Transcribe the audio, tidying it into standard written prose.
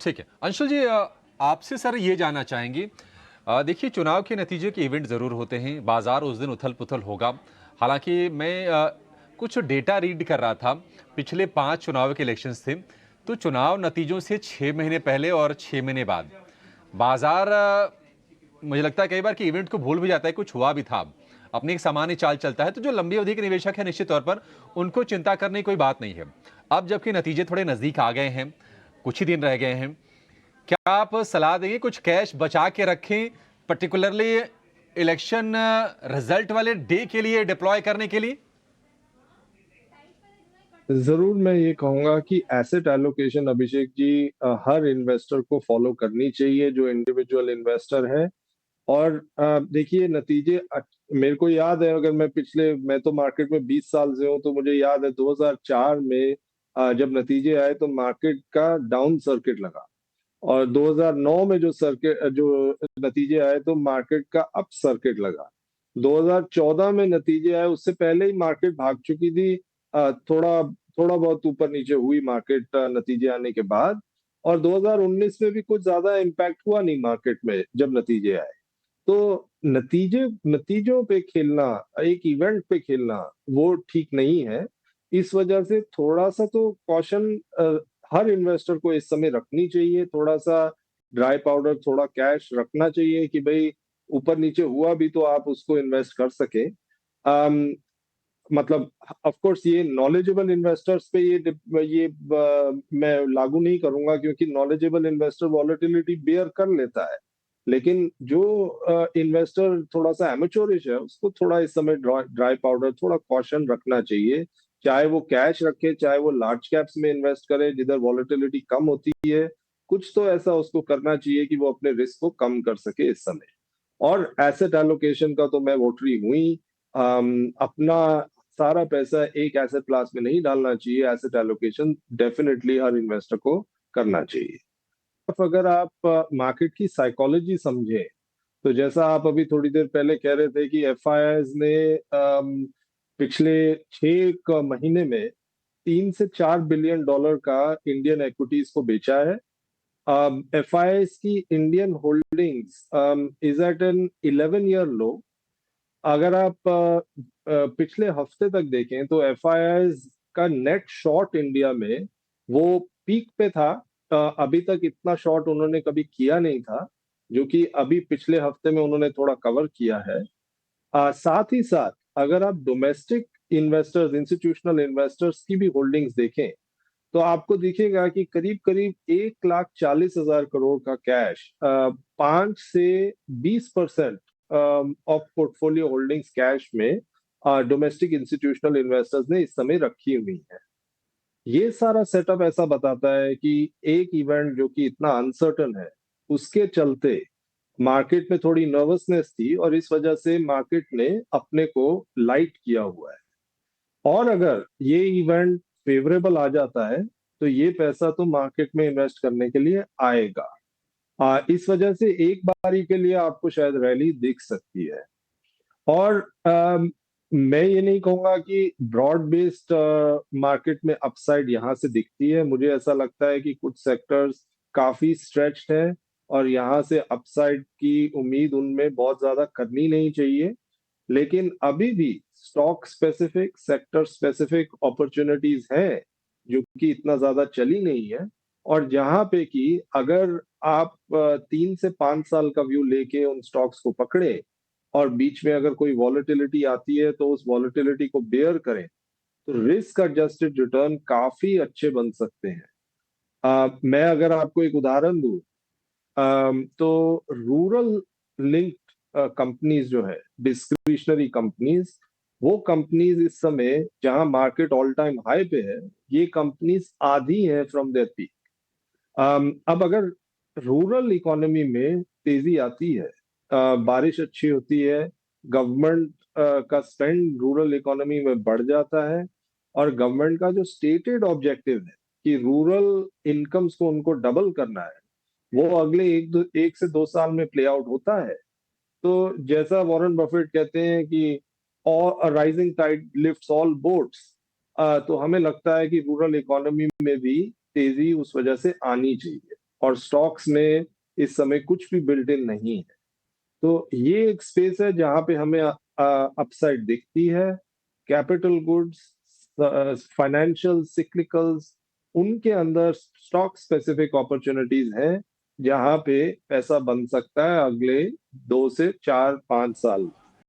ठीक है। अंशुल जी, आपसे सर ये जानना चाहेंगे, देखिए चुनाव के नतीजे के इवेंट ज़रूर होते हैं, बाज़ार उस दिन उथल-पुथल होगा। हालाँकि मैं कुछ डेटा रीड कर रहा था, पिछले 5 चुनाव के इलेक्शंस थे, तो चुनाव नतीजों से 6 महीने पहले और 6 महीने बाद बाज़ार, मुझे लगता है कई बार कि इवेंट को भूल भी जाता है, कुछ हुआ भी था। अपनी एक सामान्य चाल चलता है, तो जो लंबी अवधि के निवेशक हैं निश्चित तौर पर उनको चिंता करने की कोई बात नहीं है। अब जबकि नतीजे थोड़े नज़दीक आ गए हैं, कुछ ही दिन रह गए हैं, क्या आप सलाह देंगे कुछ कैश बचा के रखें, पर्टिकुलरली इलेक्शन रिजल्ट वाले डे के लिए डिप्लॉय करने के लिए? जरूर मैं ये कहूंगा कि एसेट एलोकेशन अभिषेक जी हर इन्वेस्टर को फॉलो करनी चाहिए जो इंडिविजुअल इन्वेस्टर है। और देखिए नतीजे मेरे को याद है, अगर मैं तो मार्केट में 20 साल से हूँ, तो मुझे याद है 2004 में जब नतीजे आए तो मार्केट का डाउन सर्किट लगा। और 2009 में जो नतीजे आए तो मार्केट का अप सर्किट लगा। 2014 में नतीजे आए उससे पहले ही मार्केट भाग चुकी थी। थोड़ा थोड़ा बहुत ऊपर नीचे हुई मार्केट नतीजे आने के बाद। और 2019 में भी कुछ ज्यादा इम्पैक्ट हुआ नहीं मार्केट में जब नतीजे आए। तो नतीजों पे खेलना, एक इवेंट पे खेलना, वो ठीक नहीं है। इस वजह से थोड़ा सा तो कॉशन हर इन्वेस्टर को इस समय रखनी चाहिए। थोड़ा सा ड्राई पाउडर, थोड़ा कैश रखना चाहिए कि भाई ऊपर नीचे हुआ भी तो आप उसको इन्वेस्ट कर सके। मतलब ऑफ कोर्स ये नॉलेजेबल इन्वेस्टर्स पे मैं लागू नहीं करूंगा, क्योंकि नॉलेजेबल इन्वेस्टर वॉलेटिलिटी बेयर कर लेता है। लेकिन जो इन्वेस्टर थोड़ा सा एमेच्योरिश है उसको थोड़ा इस समय ड्राई पाउडर, थोड़ा कॉशन रखना चाहिए। चाहे वो कैश रखे, चाहे वो लार्ज कैप्स में इन्वेस्ट करे जिधर वॉलेटिलिटी कम होती है। कुछ तो ऐसा उसको करना चाहिए कि वो अपने रिस्क को कम कर सके इस समय। और एसेट एलोकेशन का तो मैं वोटरी हुई। अपना सारा पैसा एक एसेट क्लास में नहीं डालना चाहिए। एसेट एलोकेशन डेफिनेटली हर इन्वेस्टर को करना चाहिए। अब अगर आप मार्केट की साइकोलॉजी समझें, तो जैसा आप अभी थोड़ी देर पहले कह रहे थे कि एफआईआईज ने पिछले 6 महीने में 3 से 4 बिलियन डॉलर का इंडियन एक्विटीज को बेचा है। एफआईआईज की Indian holdings is at an 11 year low. अगर आप पिछले हफ्ते तक देखें तो एफआईआईज का नेट शॉर्ट इंडिया में वो पीक पे था। अभी तक इतना शॉर्ट उन्होंने कभी किया नहीं था, जो कि अभी पिछले हफ्ते में उन्होंने थोड़ा कवर किया है। साथ ही साथ अगर आप डोमेस्टिक इन्वेस्टर्स, इंस्टीट्यूशनल इन्वेस्टर्स की भी होल्डिंग्स देखें, तो आपको दिखेगा कि करीब करीब 1,40,000 करोड़ का कैश, 5 से 20% ऑफ पोर्टफोलियो होल्डिंग्स कैश में डोमेस्टिक इंस्टीट्यूशनल इन्वेस्टर्स ने इस समय रखी हुई है। ये सारा सेटअप ऐसा बताता है कि एक इवेंट जो कि इतना अनसर्टन है, उसके चलते मार्केट में थोड़ी नर्वसनेस थी और इस वजह से मार्केट ने अपने को लाइट किया हुआ है। और अगर ये इवेंट फेवरेबल आ जाता है तो ये पैसा तो मार्केट में इन्वेस्ट करने के लिए आएगा। इस वजह से एक बारी के लिए आपको शायद रैली दिख सकती है। और मैं ये नहीं कहूंगा कि ब्रॉड बेस्ड मार्केट में अपसाइड यहाँ से दिखती है। मुझे ऐसा लगता है कि कुछ सेक्टर्स काफी स्ट्रेच्ड हैं और यहाँ से अपसाइड की उम्मीद उनमें बहुत ज्यादा करनी नहीं चाहिए। लेकिन अभी भी stock specific, sector specific opportunities हैं जो कि इतना ज्यादा चली नहीं है। और जहां पे कि अगर आप 3 से 5 साल का व्यू लेके उन स्टॉक्स को पकड़े और बीच में अगर कोई वॉलेटिलिटी आती है तो उस वॉलेटिलिटी को बेयर करें, तो रिस्क एडजस्टेड रिटर्न काफी अच्छे बन सकते हैं। मैं अगर आपको एक उदाहरण दूं, तो रूरल लिंक्ड कंपनीज जो है, डिस्क्रिशनरी कंपनीज, वो कंपनीज इस समय जहां मार्केट ऑल टाइम हाई पे है, ये कंपनीज आधी है फ्रॉम देयर पीक। अब अगर रूरल इकोनॉमी में तेजी आती है, बारिश अच्छी होती है, गवर्नमेंट का स्पेंड रूरल इकोनॉमी में बढ़ जाता है, और गवर्नमेंट का जो स्टेटेड ऑब्जेक्टिव है कि रूरल इनकम्स को उनको डबल करना है, वो अगले 1 से 2 साल में प्ले आउट होता है। तो जैसा वॉरेन बफेट कहते हैं कि rising tide lifts all boats, तो हमें लगता है कि रूरल इकोनॉमी में भी तेजी उस वजह से आनी चाहिए। और स्टॉक्स में इस समय कुछ भी बिल्ट इन नहीं है। तो ये एक स्पेस है जहां पे हमें अपसाइड दिखती है। कैपिटल गुड्स, फाइनेंशियल सिक्लिकल्स, उनके अंदर स्टॉक स्पेसिफिक अपॉर्चुनिटीज हैं जहां पे पैसा बन सकता है अगले 2 से 4 5 साल।